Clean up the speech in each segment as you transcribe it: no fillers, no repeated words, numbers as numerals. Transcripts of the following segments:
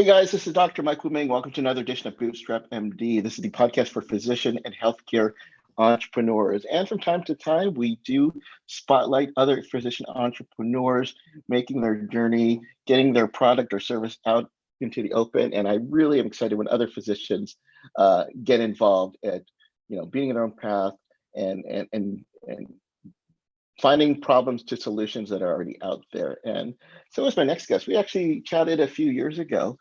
Hey guys, this is Dr. Mike Ming. Welcome to another edition of Bootstrap MD. This is the podcast for physician and healthcare entrepreneurs. And from time to time, we do spotlight other physician entrepreneurs making their journey, getting their product or service out into the open. And I really am excited when other physicians get involved at, being in their own path and finding problems to solutions that are already out there. And so is my next guest. We actually chatted a few years ago.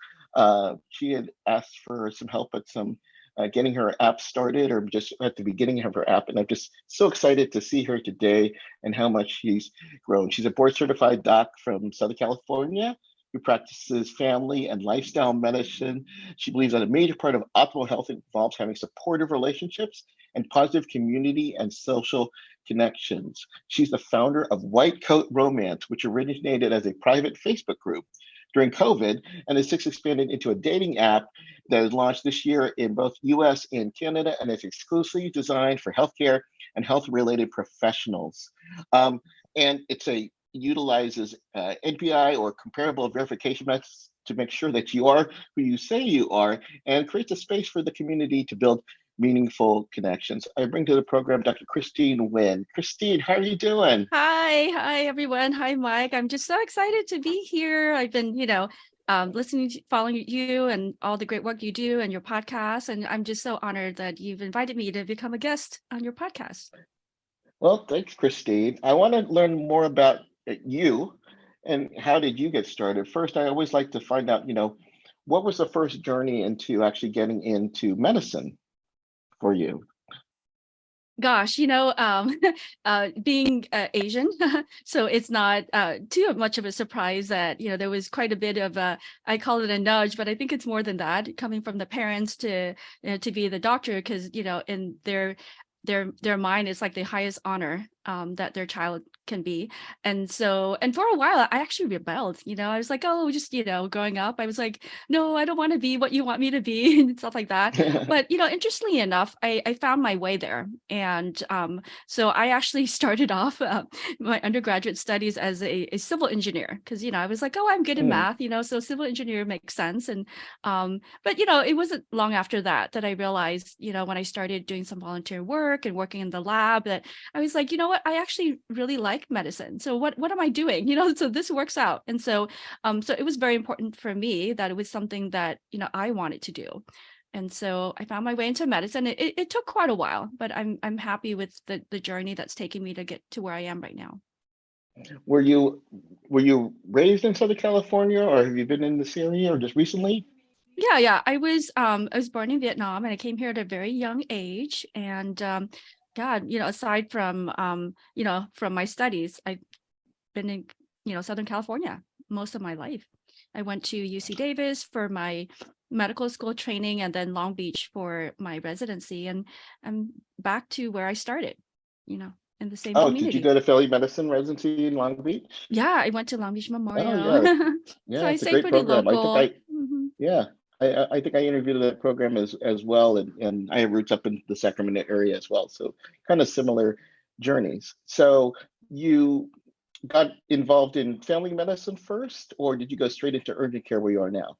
She had asked for some help at some getting her app started or just at the beginning of her app. And I'm just so excited to see her today and how much she's grown. She's a board certified doc from Southern California who practices family and lifestyle medicine. She believes that a major part of optimal health involves having supportive relationships and positive community and social connections. She's the founder of White Coat Romance, which originated as a private Facebook group during COVID and has since expanded into a dating app that is launched this year in both US and Canada and is exclusively designed for healthcare and health-related professionals. And utilizes NPI or comparable verification methods to make sure that you are who you say you are and creates a space for the community to build meaningful connections. I bring to the program Dr. Chrystene Nguyen. Chrystene, how are you doing? Hi, everyone. Hi, Mike. I'm just so excited to be here. I've been, listening, following you and all the great work you do and your podcast. And I'm just so honored that you've invited me to become a guest on your podcast. Well, thanks, Chrystene. I want to learn more about you and how did you get started? First, I always like to find out, what was the first journey into actually getting into medicine for you? Gosh, being Asian, so it's not too much of a surprise that, there was quite a bit of I call it a nudge, but I think it's more than that, coming from the parents to, to be the doctor, because, in their mind, it's like the highest honor that their child can be. And for a while, I actually rebelled. I was like, oh, just, growing up, I was like, no, I don't want to be what you want me to be and stuff like that. But, interestingly enough, I found my way there. And so I actually started off my undergraduate studies as a civil engineer because, I was like, oh, I'm good in math, so civil engineer makes sense. And but, it wasn't long after that I realized, when I started doing some volunteer work and working in the lab, that I was like, you know what, I actually really like medicine. So what am I doing? So this works out. And so it was very important for me that it was something that, I wanted to do. And so I found my way into medicine. It took quite a while, but I'm happy with the journey that's taken me to get to where I am right now. Were you raised in Southern California or have you been in this area or just recently? Yeah. I was born in Vietnam and I came here at a very young age. And God, aside from from my studies, I've been in, Southern California most of my life. I went to UC Davis for my medical school training and then Long Beach for my residency. And I'm back to where I started, in the same Oh, did you community. go to Philly Medicine residency in Long Beach? Yeah, I went to Long Beach Oh Memorial. yeah, So yeah, I it's a stay great pretty program. local. Mhm. Yeah, I think I interviewed that program as well, and I have roots up in the Sacramento area as well, so kind of similar journeys. So you got involved in family medicine first, or did you go straight into urgent care where you are now?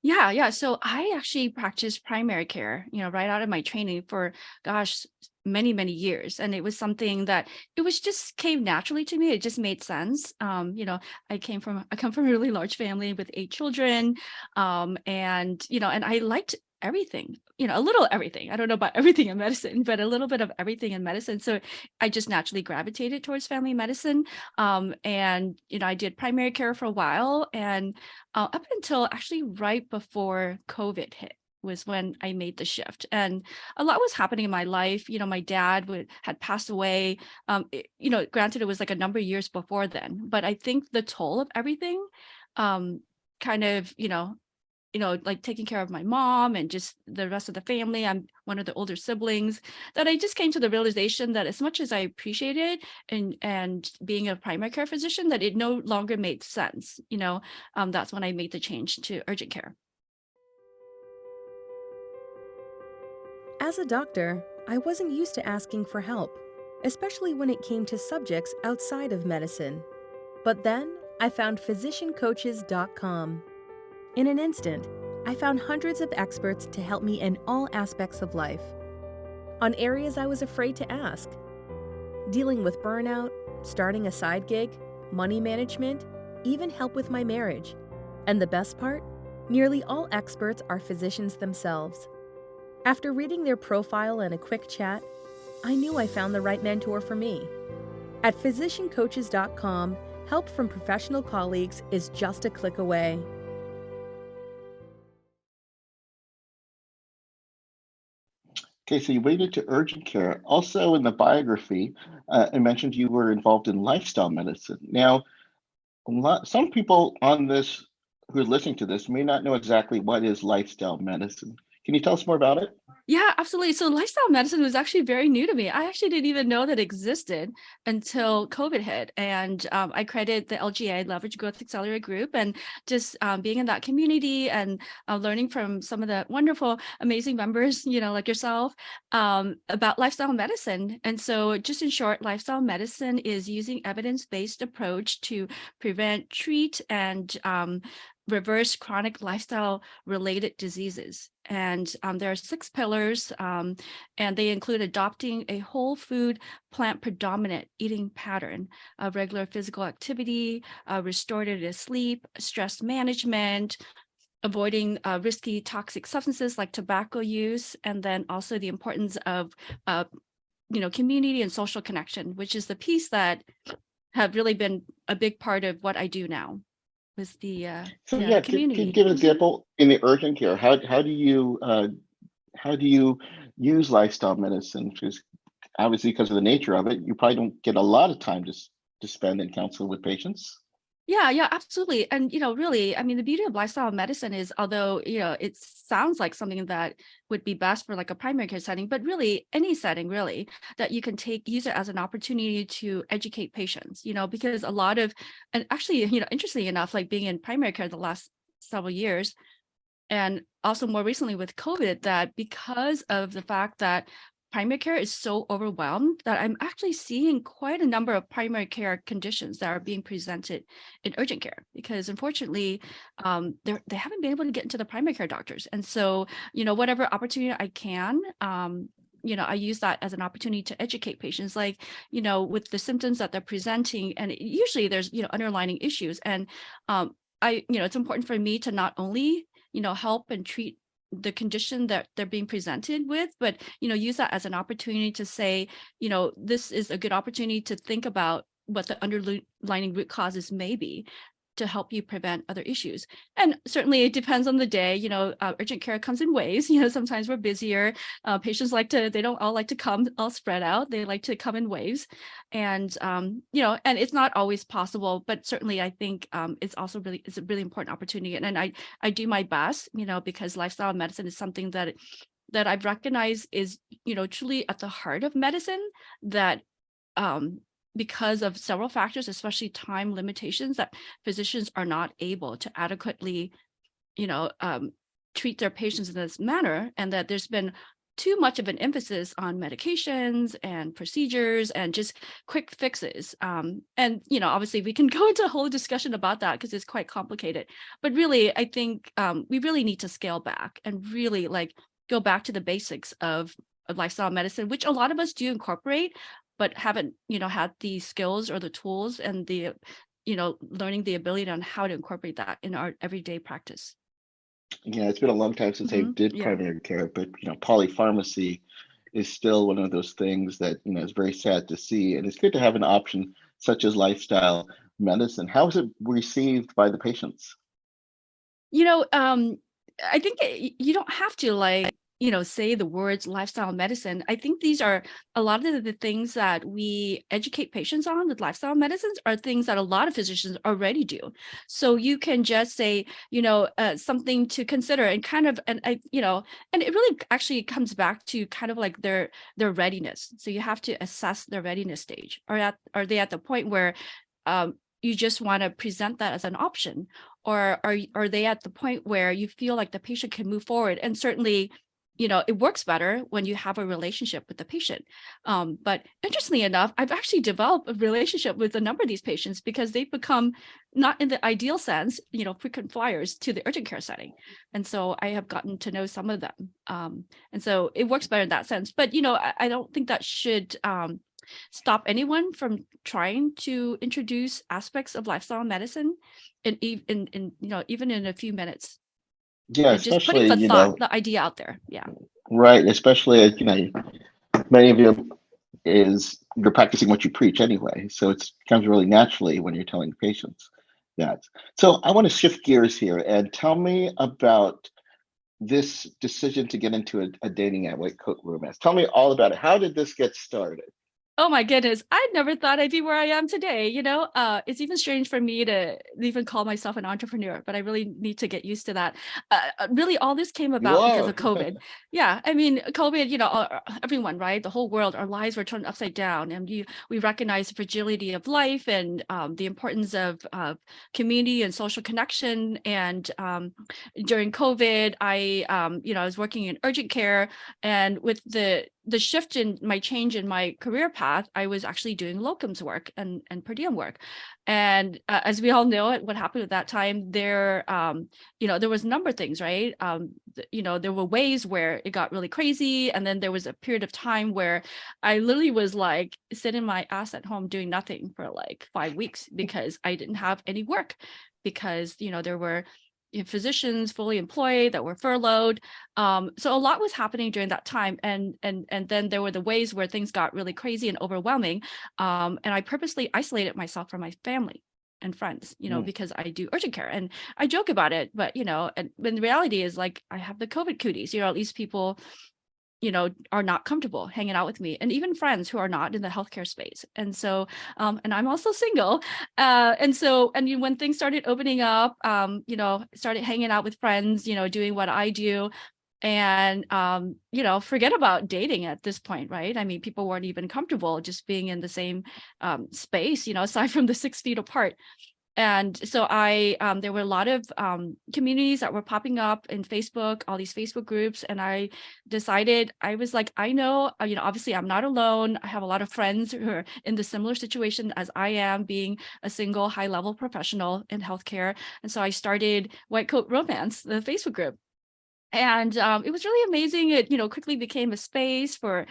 Yeah. So I actually practiced primary care, right out of my training for, gosh, many, many years. And it was something that it was just came naturally to me. It just made sense. I come from a really large family with 8 children. And I liked everything, a little everything. I don't know about everything in medicine, but a little bit of everything in medicine. So I just naturally gravitated towards family medicine. And I did primary care for a while. And up until actually right before COVID hit was when I made the shift. And a lot was happening in my life. My dad had passed away. Granted, it was like a number of years before then, but I think the toll of everything kind of, like taking care of my mom and just the rest of the family. I'm one of the older siblings, that I just came to the realization that as much as I appreciated and being a primary care physician, that it no longer made sense. That's when I made the change to urgent care. As a doctor, I wasn't used to asking for help, especially when it came to subjects outside of medicine. But then I found physiciancoaches.com. In an instant, I found hundreds of experts to help me in all aspects of life. On areas I was afraid to ask. Dealing with burnout, starting a side gig, money management, even help with my marriage. And the best part? Nearly all experts are physicians themselves. After reading their profile and a quick chat, I knew I found the right mentor for me. At physiciancoaches.com, help from professional colleagues is just a click away. Okay, so you waited to urgent care. Also, in the biography, it mentioned you were involved in lifestyle medicine. Now, some people on this who are listening to this may not know exactly what is lifestyle medicine. Can you tell us more about it? Yeah, absolutely. So lifestyle medicine was actually very new to me. I actually didn't even know that existed until COVID hit. And I credit the LGA, Leverage Growth Accelerator Group, and just being in that community and learning from some of the wonderful, amazing members, like yourself, about lifestyle medicine. And so just in short, lifestyle medicine is using evidence-based approach to prevent, treat, and reverse chronic lifestyle related diseases. And there are 6 pillars, and they include adopting a whole food, plant predominant eating pattern, regular physical activity, restorative sleep, stress management, avoiding risky toxic substances like tobacco use, and then also the importance of community and social connection, which is the piece that have really been a big part of what I do now. Was the So the yeah, can you community. give an example in the urgent care? How do you use lifestyle medicine? Because obviously, because of the nature of it, you probably don't get a lot of time to spend and counsel with patients. Yeah, absolutely. And, really, I mean, the beauty of lifestyle medicine is, although, it sounds like something that would be best for like a primary care setting, but really any setting really that you can use it as an opportunity to educate patients, because a lot of, and actually, interestingly enough, like being in primary care the last several years, and also more recently with COVID, that because of the fact that primary care is so overwhelmed, that I'm actually seeing quite a number of primary care conditions that are being presented in urgent care, because unfortunately, they haven't been able to get into the primary care doctors. And so, whatever opportunity I can, I use that as an opportunity to educate patients, like, with the symptoms that they're presenting. And usually there's, underlying issues. And it's important for me to not only, help and treat the condition that they're being presented with, but, use that as an opportunity to say, this is a good opportunity to think about what the underlying root causes may be, to help you prevent other issues. And certainly it depends on the day. Urgent care comes in waves. Sometimes we're busier. Patients they don't all like to come all spread out. They like to come in waves. And, and it's not always possible, but certainly I think it's a really important opportunity. And I do my best, because lifestyle medicine is something that I've recognized is, truly at the heart of medicine, that because of several factors, especially time limitations, that physicians are not able to adequately, treat their patients in this manner, and that there's been too much of an emphasis on medications and procedures and just quick fixes. And, obviously we can go into a whole discussion about that because it's quite complicated. But really, I think we really need to scale back and really go back to the basics of lifestyle medicine, which a lot of us do incorporate, but haven't, had the skills or the tools and the, learning the ability on how to incorporate that in our everyday practice. Yeah, it's been a long time since I did Yeah. primary care, but polypharmacy is still one of those things that is very sad to see, and it's good to have an option such as lifestyle medicine. How is it received by the patients? I think you don't have to say the words lifestyle medicine. I think these are a lot of the things that we educate patients on with lifestyle medicines are things that a lot of physicians already do. So you can just say, something to consider, and kind of, and it really actually comes back to kind of like their readiness. So you have to assess their readiness stage. Are they at the point where you just want to present that as an option, or are they at the point where you feel like the patient can move forward? And certainly, it works better when you have a relationship with the patient. But interestingly enough, I've actually developed a relationship with a number of these patients because they've become, not in the ideal sense, frequent flyers to the urgent care setting. And so I have gotten to know some of them. And so it works better in that sense. But, I don't think that should stop anyone from trying to introduce aspects of lifestyle medicine even in a few minutes. Yeah, And just putting especially, the idea out there. Yeah. right, especially, many of you you're practicing what you preach anyway. So it comes really naturally when you're telling patients that. So I want to shift gears here and tell me about this decision to get into a dating app, White Coat Romance. Tell me all about it. How did this get started? Oh my goodness. I never thought I'd be where I am today. It's even strange for me to even call myself an entrepreneur, but I really need to get used to that. Really, all this came about because of COVID. Yeah. I mean, COVID, everyone, right? The whole world, our lives were turned upside down, and we recognize the fragility of life and the importance of community and social connection. And during COVID, I was working in urgent care, and with the shift in my change in my career path, I was actually doing locums work and per diem work. And as we all know, what happened at that time, there was a number of things, right? There were waves where it got really crazy. And then there was a period of time where I literally was like sitting my ass at home doing nothing for like 5 weeks because I didn't have any work, because, there were physicians fully employed that were furloughed. So a lot was happening during that time. And then there were the ways where things got really crazy and overwhelming. And I purposely isolated myself from my family and friends, because I do urgent care, and I joke about it, but, and when the reality is, like, I have the COVID cooties, at least people are not comfortable hanging out with me, and even friends who are not in the healthcare space. And so, and I'm also single. And when things started opening up, started hanging out with friends, doing what I do. And, forget about dating at this point, right? I mean, people weren't even comfortable just being in the same space, aside from the 6 feet apart. And so there were a lot of communities that were popping up in Facebook, all these Facebook groups. And I decided, I was like, I know, obviously I'm not alone. I have a lot of friends who are in the similar situation as I am, being a single high-level professional in healthcare. And so I started White Coat Romance, the Facebook group. And it was really amazing. It, quickly became a space for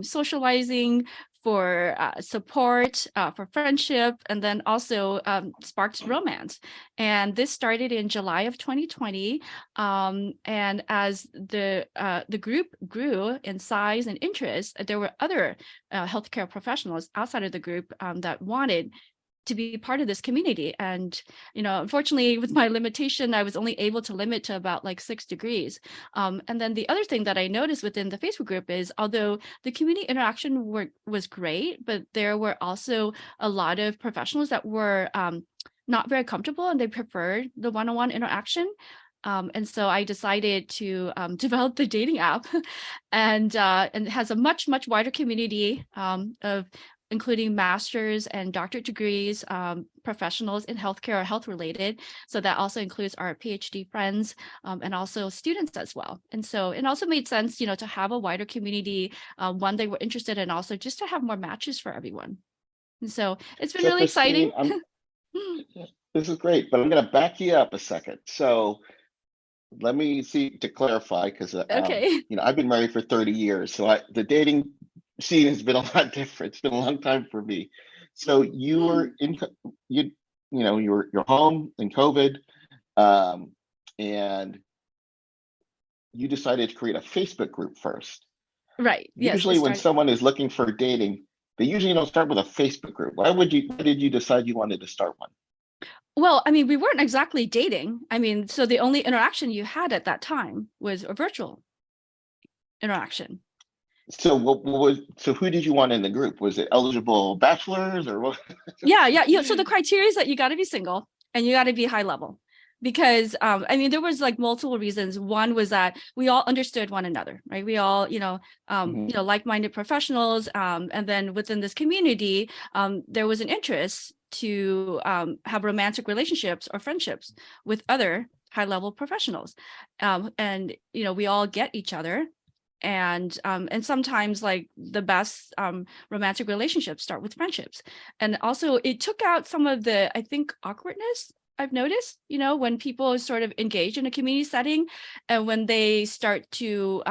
socializing, for support, for friendship, and then also sparked romance. And this started in July of 2020. And as the group grew in size and interest, there were other healthcare professionals outside of the group that wanted to be part of this community. And, unfortunately, with my limitation, I was only able to limit to about like 6 degrees. And then the other thing that I noticed within the Facebook group is, although the community interaction was great, but there were also a lot of professionals that were not very comfortable, and they preferred the one-on-one interaction. And so I decided to develop the dating app, and it has a much, much wider community of including master's and doctorate degrees, professionals in healthcare or health related. So that also includes our PhD friends and also students as well. And so it also made sense, to have a wider community, one they were interested in, also just to have more matches for everyone. And so it's been really exciting. This is great, but I'm going to back you up a second. So let me see, to clarify, because Okay. I've been married for 30 years, so the dating scene has been a lot different. It's been a long time for me. So you were you're home in COVID, and you decided to create a Facebook group first. Right. Yes. Usually when someone is looking for dating, they usually don't start with a Facebook group. Why did you decide you wanted to start one? Well, I mean, we weren't exactly dating. I mean, so the only interaction you had at that time was a virtual interaction. So so who did you want in the group? Was it eligible bachelors or what? Yeah. So the criteria is that you got to be single and you got to be high level, because I mean, there was like multiple reasons. One was that we all understood one another, right? We all, like-minded professionals. And then within this community, there was an interest to have romantic relationships or friendships with other high-level professionals. And, we all get each other. and sometimes like the best romantic relationships start with friendships. And also it took out some of the, I think, awkwardness I've noticed, when people sort of engage in a community setting and when they start to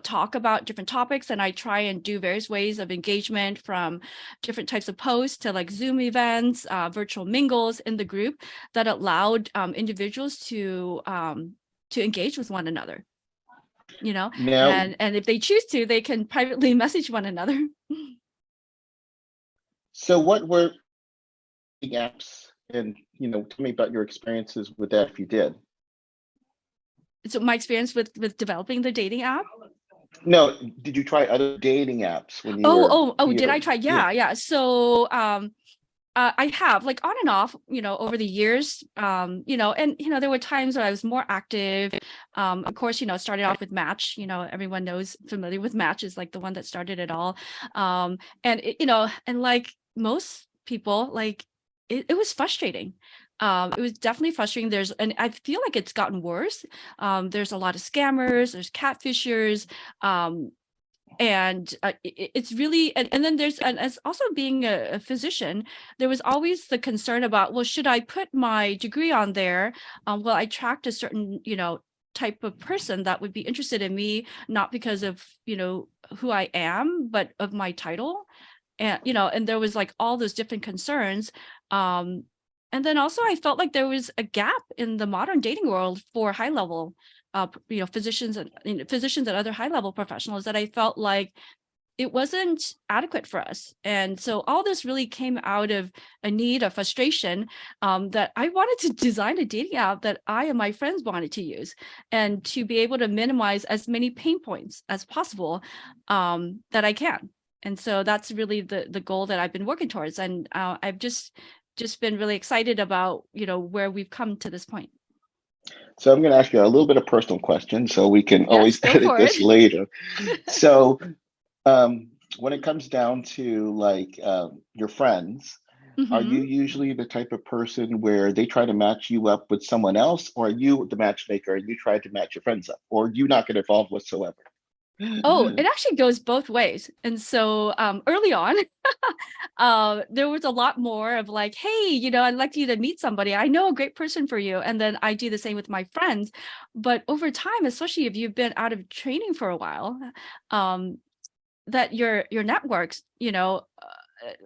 talk about different topics. And I try and do various ways of engagement, from different types of posts to like Zoom events, virtual mingles in the group, that allowed individuals to engage with one another, Now, and if they choose to, they can privately message one another. so what were the apps, and tell me about your experiences with that if you did. So my experience with developing the dating app. No, did you try other dating apps when you were Did I try? Yeah. So I have, like, on and off, over the years, and there were times where I was more active. Of course, started off with Match. Everyone familiar with Match, is like the one that started it all. And and like most people, like it was frustrating. It was definitely frustrating. And I feel like it's gotten worse. There's a lot of scammers, there's catfishers, and it's really, and then there's, and as also being a physician, there was always the concern about, well, should I put my degree on there? Will I attract a certain type of person that would be interested in me, not because of who I am, but of my title? And and there was like all those different concerns. And then also I felt like there was a gap in the modern dating world for high level physicians and other high level professionals, that I felt like it wasn't adequate for us. And so all this really came out of a need, a frustration, that I wanted to design a dating app that I and my friends wanted to use, and to be able to minimize as many pain points as possible, that I can. And so that's really the goal that I've been working towards. And I've just been really excited about, where we've come to this point. So I'm going to ask you a little bit of personal question, so we can always edit this later. So when it comes down to like your friends, are you usually the type of person where they try to match you up with someone else, or are you the matchmaker and you try to match your friends up, or do you not get involved whatsoever? Oh, it actually goes both ways. And so early on, there was a lot more of like, hey, I'd like you to meet somebody. I know a great person for you. And then I do the same with my friends. But over time, especially if you've been out of training for a while, that your networks,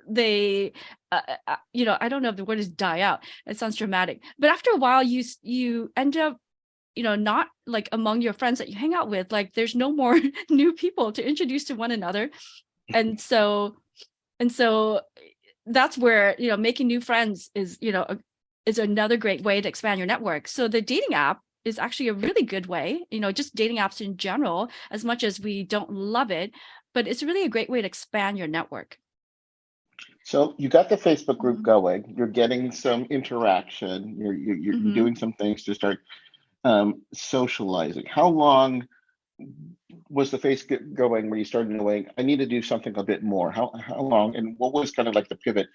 they, I don't know if the word is die out. It sounds dramatic. But after a while, you end up not like among your friends that you hang out with, like there's no more new people to introduce to one another. And so that's where, making new friends is, is another great way to expand your network. So the dating app is actually a really good way, just dating apps in general, as much as we don't love it, but it's really a great way to expand your network. So you got the Facebook group going, you're getting some interaction, you're doing some things to start socializing. How long was the Facebook going where you started knowing I need to do something a bit more? How long, and what was kind of like the pivot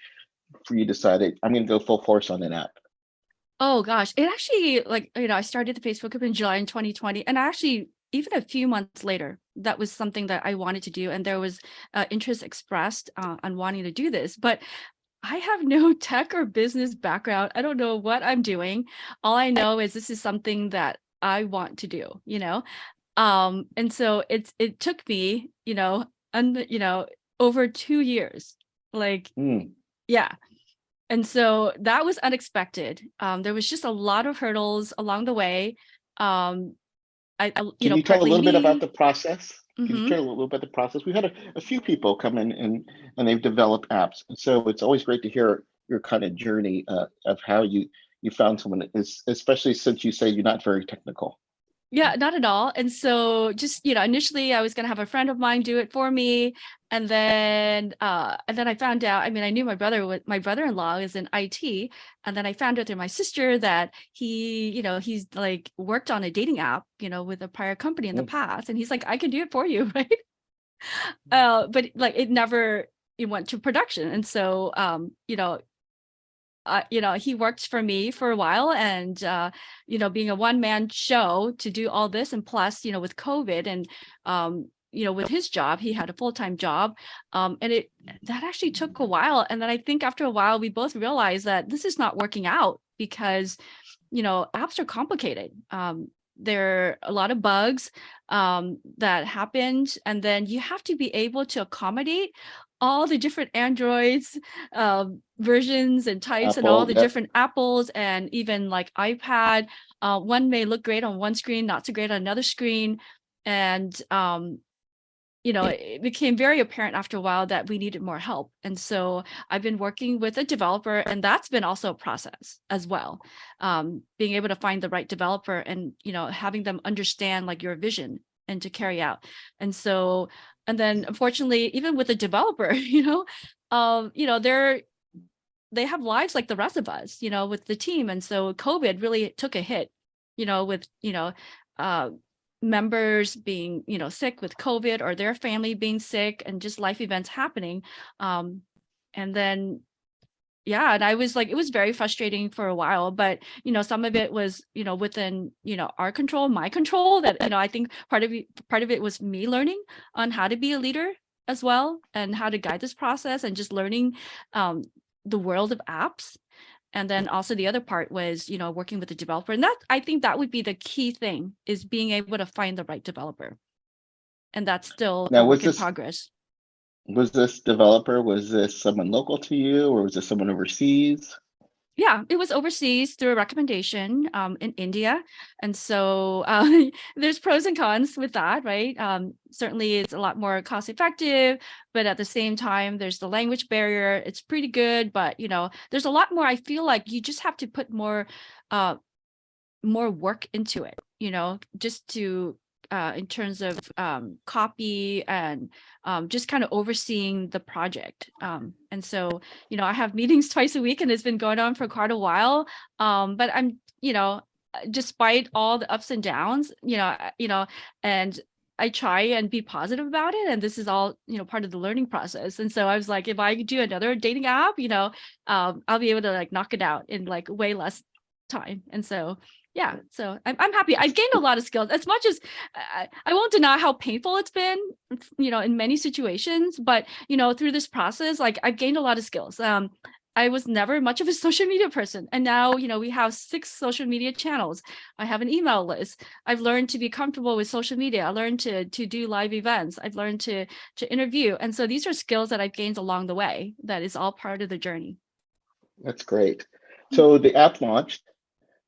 for you decided I'm going to go full force on an app? Oh gosh, it actually, like, I started the Facebook group in July in 2020, and actually even a few months later, that was something that I wanted to do, and there was interest expressed on wanting to do this. But I have no tech or business background. I don't know what I'm doing. All I know is this is something that I want to do, and so it took me, over 2 years, like, yeah. And so that was unexpected. There was just a lot of hurdles along the way. Can you tell a little bit about the process? Can you tell a little bit about the process? We've had a few people come in and they've developed apps. So it's always great to hear your kind of journey of how you found someone, especially since you say you're not very technical. Yeah, not at all. And so just, initially I was going to have a friend of mine do it for me. And then I found out, I knew my brother-in-law is in IT. And then I found out through my sister that he's like worked on a dating app, with a prior company in the past. And he's like, I can do it for you. Right. But like it went to production. And so, he worked for me for a while, and being a one-man show to do all this, and plus with COVID and with his job, he had a full-time job, and that actually took a while. And then I think after a while we both realized that this is not working out, because apps are complicated. There are a lot of bugs that happened, and then you have to be able to accommodate all the different Androids versions and types, and all the different Apples, and even like iPad. One may look great on one screen, not so great on another screen. And it became very apparent after a while that we needed more help. And so I've been working with a developer, and that's been also a process as well. Being able to find the right developer, and having them understand like your vision and to carry out. And so, and then unfortunately, even with a developer, they have lives like the rest of us, with the team. And so COVID really took a hit, with members being sick with COVID, or their family being sick, and just life events happening. And then and I was like, it was very frustrating for a while, but some of it was within our control, my control, that I think part of it was me learning on how to be a leader as well, and how to guide this process, and just learning the world of apps. And then also the other part was, working with the developer. And that, I think that would be the key thing, is being able to find the right developer. And that's still a work in progress. Was this developer, was this someone local to you, or was this someone overseas? Yeah, it was overseas through a recommendation in India. And so there's pros and cons with that, right? Certainly it's a lot more cost effective, but at the same time, there's the language barrier. It's pretty good, but there's a lot more. I feel like you just have to put more work into it, just to in terms of copy, and just kind of overseeing the project. And so, I have meetings twice a week, and it's been going on for quite a while. But I'm, despite all the ups and downs, and I try and be positive about it. And this is all, part of the learning process. And so I was like, if I do another dating app, I'll be able to like knock it out in like way less time. And so so I'm happy. I've gained a lot of skills, as much as I won't deny how painful it's been, in many situations. But, through this process, like I've gained a lot of skills. I was never much of a social media person. And now, we have 6 social media channels. I have an email list. I've learned to be comfortable with social media. I learned to do live events. I've learned to interview. And so these are skills that I've gained along the way. That is all part of the journey. That's great. So the app launched.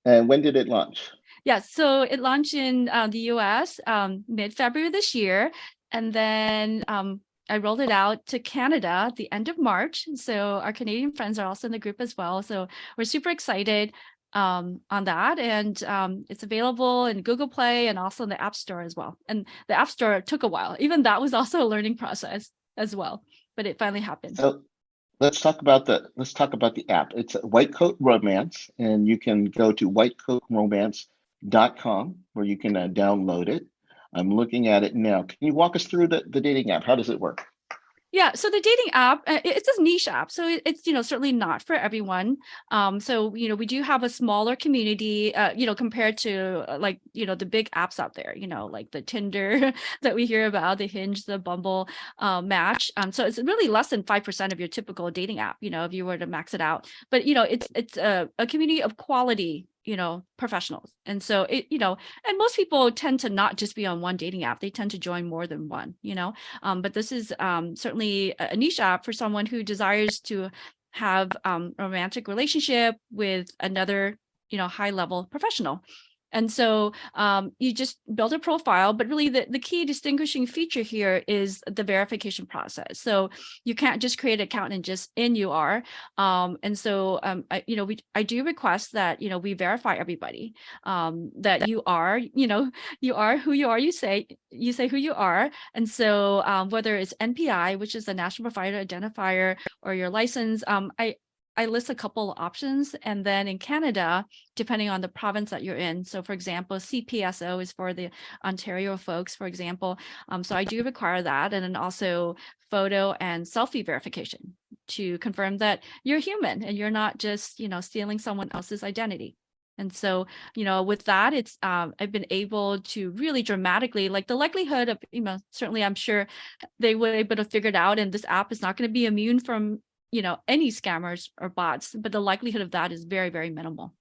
And when did it launch? Yeah, so it launched in the US mid-February this year. And then I rolled it out to Canada at the end of March. So our Canadian friends are also in the group as well. So we're super excited on that. And it's available in Google Play, and also in the App Store as well. And the App Store took a while. Even that was also a learning process as well. But it finally happened. So let's talk about the app. It's White Coat Romance, and you can go to whitecoatromance.com where you can download it. I'm looking at it now. Can you walk us through the dating app? How does it work? Yeah, so the dating app, it's a niche app. So it's, certainly not for everyone. So, we do have a smaller community, compared to like, the big apps out there, like the Tinder that we hear about, the Hinge, the Bumble, Match. So it's really less than 5% of your typical dating app, if you were to max it out. But, it's a community of quality professionals. And so and most people tend to not just be on one dating app. They tend to join more than one, but this is certainly a niche app for someone who desires to have a romantic relationship with another, high level professional. And so you just build a profile, but really the key distinguishing feature here is the verification process. So you can't just create an account and just you are. And so, I do request that, we verify everybody, that you are, you are who you are, you say who you are. And so whether it's NPI, which is the National Provider Identifier, or your license, I list a couple of options. And then in Canada, depending on the province that you're in. So for example, CPSO is for the Ontario folks, for example. So I do require that. And then also photo and selfie verification. to confirm that you're human and you're not just, stealing someone else's identity. And so, with that, it's I've been able to really dramatically, like the likelihood of, certainly I'm sure they were able to figure it out, and this app is not going to be immune from, any scammers or bots, but the likelihood of that is very, very minimal.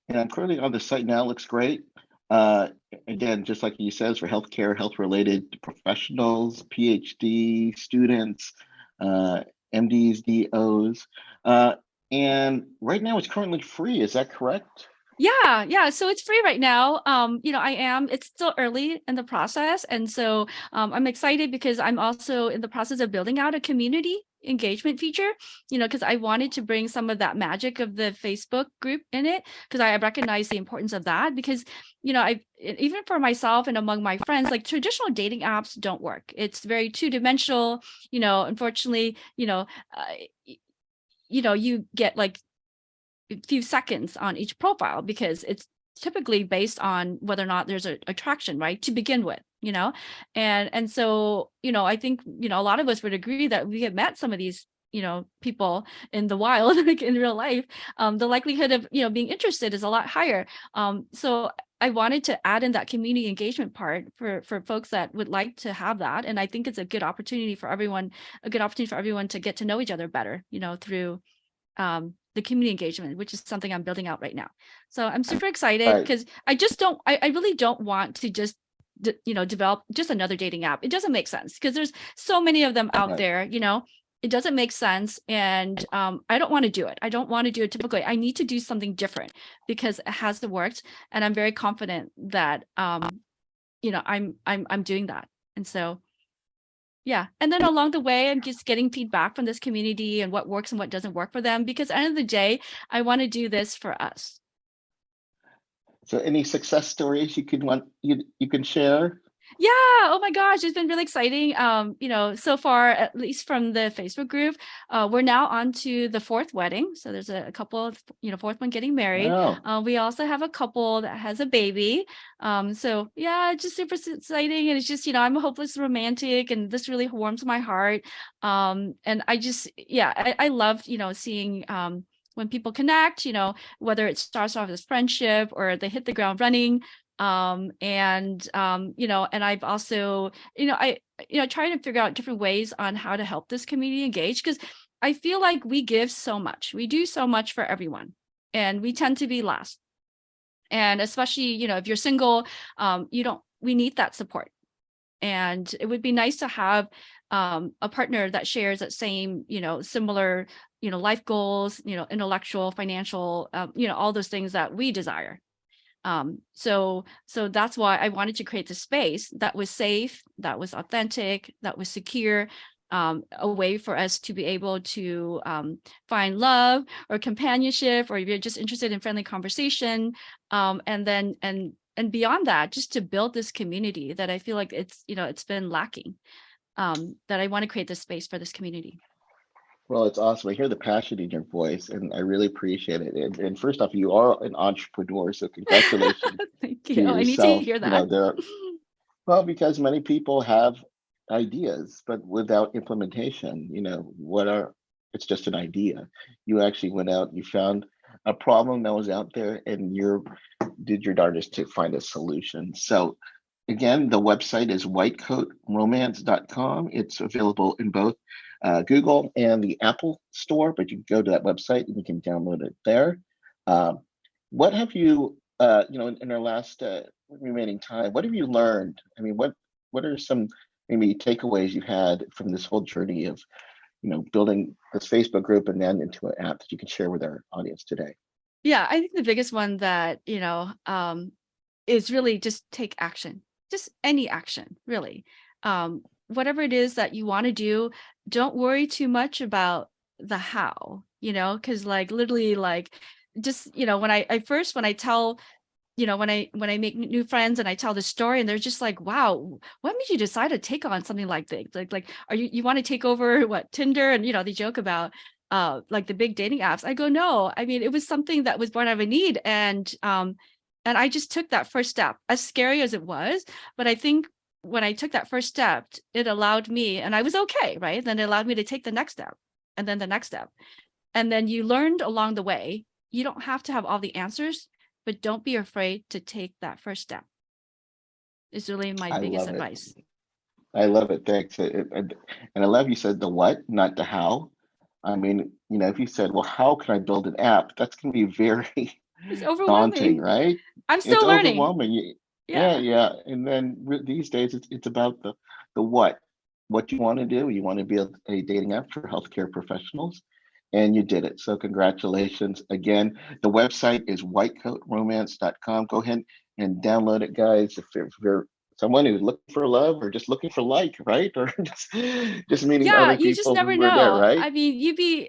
And I'm currently on the site now. Looks great. Again, just like you says, for healthcare, health-related professionals, PhD students, MDs, DOs. And right now it's currently free. Is that correct? Yeah. So it's free right now. It's still early in the process. And so I'm excited because I'm also in the process of building out a community engagement feature, because I wanted to bring some of that magic of the Facebook group in it, because I recognize the importance of that, because, even for myself and among my friends, like traditional dating apps don't work. It's very two-dimensional, unfortunately, you get like a few seconds on each profile because it's typically based on whether or not there's an attraction, right, to begin with, and so, I think, a lot of us would agree that we have met some of these, people in the wild, like in real life, the likelihood of, being interested is a lot higher. So I wanted to add in that community engagement part for folks that would like to have that. And I think it's a good opportunity for everyone to get to know each other better, through the community engagement, which is something I'm building out right now. So I'm super excited because I really don't want to just, develop just another dating app. It doesn't make sense because there's so many of them out there, it doesn't make sense. And I don't want to do it. I don't want to do it typically. I need to do something different because it hasn't worked. And I'm very confident that, I'm doing that. And so, yeah. And then along the way, I'm just getting feedback from this community and what works and what doesn't work for them, because at the end of the day, I want to do this for us. So any success stories you can share? Yeah. Oh my gosh. It's been really exciting. So far, at least from the Facebook group, we're now on to the fourth wedding. So there's a couple, fourth one getting married. Wow. We also have a couple that has a baby. So yeah, it's just super exciting. And it's just, I'm a hopeless romantic and this really warms my heart. And I love, seeing, when people connect, whether it starts off as friendship or they hit the ground running. And I've also, trying to figure out different ways on how to help this community engage, because I feel like we give so much, we do so much for everyone, and we tend to be last. And especially, if you're single, we need that support. And it would be nice to have a partner that shares that same, similar, life goals, intellectual, financial, all those things that we desire. So that's why I wanted to create this space that was safe, that was authentic, that was secure, a way for us to be able to find love or companionship, or if you're just interested in friendly conversation, and beyond that, just to build this community that I feel like it's been lacking, that I want to create this space for this community. Well, it's awesome. I hear the passion in your voice, and I really appreciate it. And first off, you are an entrepreneur, so congratulations. Thank you. To I need yourself. to hear that. Because many people have ideas, but without implementation, it's just an idea. You actually went out, you found a problem that was out there, and you did your darndest to find a solution. So again, the website is whitecoatromance.com. It's available in both Google and the Apple store, but you can go to that website and you can download it there. What have you, in our last remaining time, what have you learned? I mean, what are some maybe takeaways you had from this whole journey of, building this Facebook group and then into an app that you can share with our audience today? Yeah, I think the biggest one that, is really just take action, just any action, really. Whatever it is that you want to do, don't worry too much about the how, because literally just, when I tell, when I make new friends and I tell the story and they're just like, wow, what made you decide to take on something like this? Like, are you want to take over Tinder? And, they joke about the big dating apps. I go, no, I mean, it was something that was born out of a need. And I just took that first step, as scary as it was. But I think when I took that first step, it allowed me, and I was okay, right? Then it allowed me to take the next step and then the next step. And then you learned along the way. You don't have to have all the answers, but don't be afraid to take that first step. Is really my I biggest love it. advice. I love it. Thanks. And I love you said the what, not the how. I mean, if you said, well, how can I build an app? That's going to be very It's daunting, overwhelming. right? I'm It's still learning. overwhelming. Yeah, Yeah. yeah. And then these days, it's about the what you want to do. You want to build a dating app for healthcare professionals, and you did it. So congratulations again. The website is whitecoatromance.com. Go ahead and download it, guys. If you're someone who's looking for love or just looking for like, right? Or just meeting Yeah, other you just people never who are there, know. right? I mean,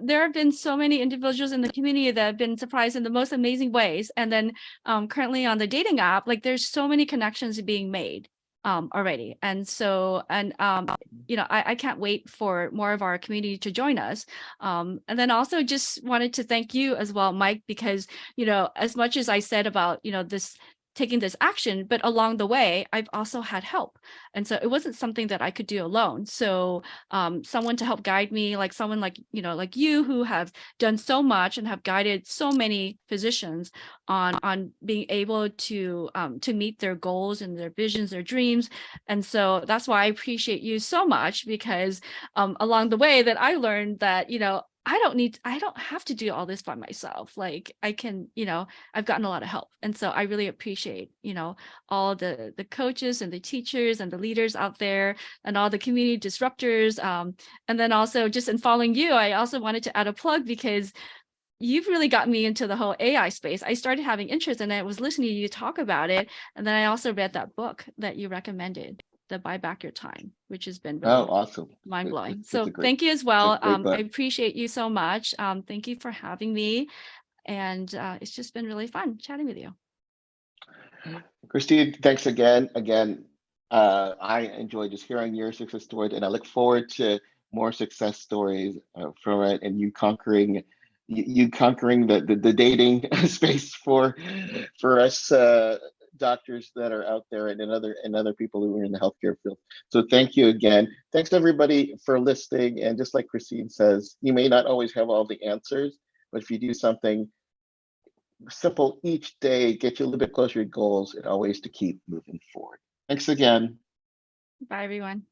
there have been so many individuals in the community that have been surprised in the most amazing ways. And then currently on the dating app, like there's so many connections being made already. And so, I can't wait for more of our community to join us. And then also just wanted to thank you as well, Mike, because, as much as I said about, this taking this action, but along the way, I've also had help. And so it wasn't something that I could do alone. So someone to help guide me, like someone like you who have done so much and have guided so many physicians on being able to meet their goals and their visions, their dreams. And so that's why I appreciate you so much, because along the way that I learned that, I don't have to do all this by myself. Like I can, I've gotten a lot of help. And so I really appreciate, all the coaches and the teachers and the leaders out there and all the community disruptors. And then also just in following you, I also wanted to add a plug because you've really got me into the whole AI space. I started having interest and I was listening to you talk about it. And then I also read that book that you recommended, the Buy Back Your Time, which has been Oh, really awesome. mind blowing. It's a So great, thank you as it's a well. great I book. appreciate you so much. Thank you for having me. And it's just been really fun chatting with you. Chrystene, thanks again. I enjoyed just hearing your success stories, and I look forward to more success stories from it, and you conquering the dating space for us doctors that are out there, and other people who are in the healthcare field. So thank you again. Thanks everybody for listening. And just like Chrystene says, you may not always have all the answers, but if you do something simple each day, get you a little bit closer to your goals, and always to keep moving forward. Thanks again. Bye, everyone.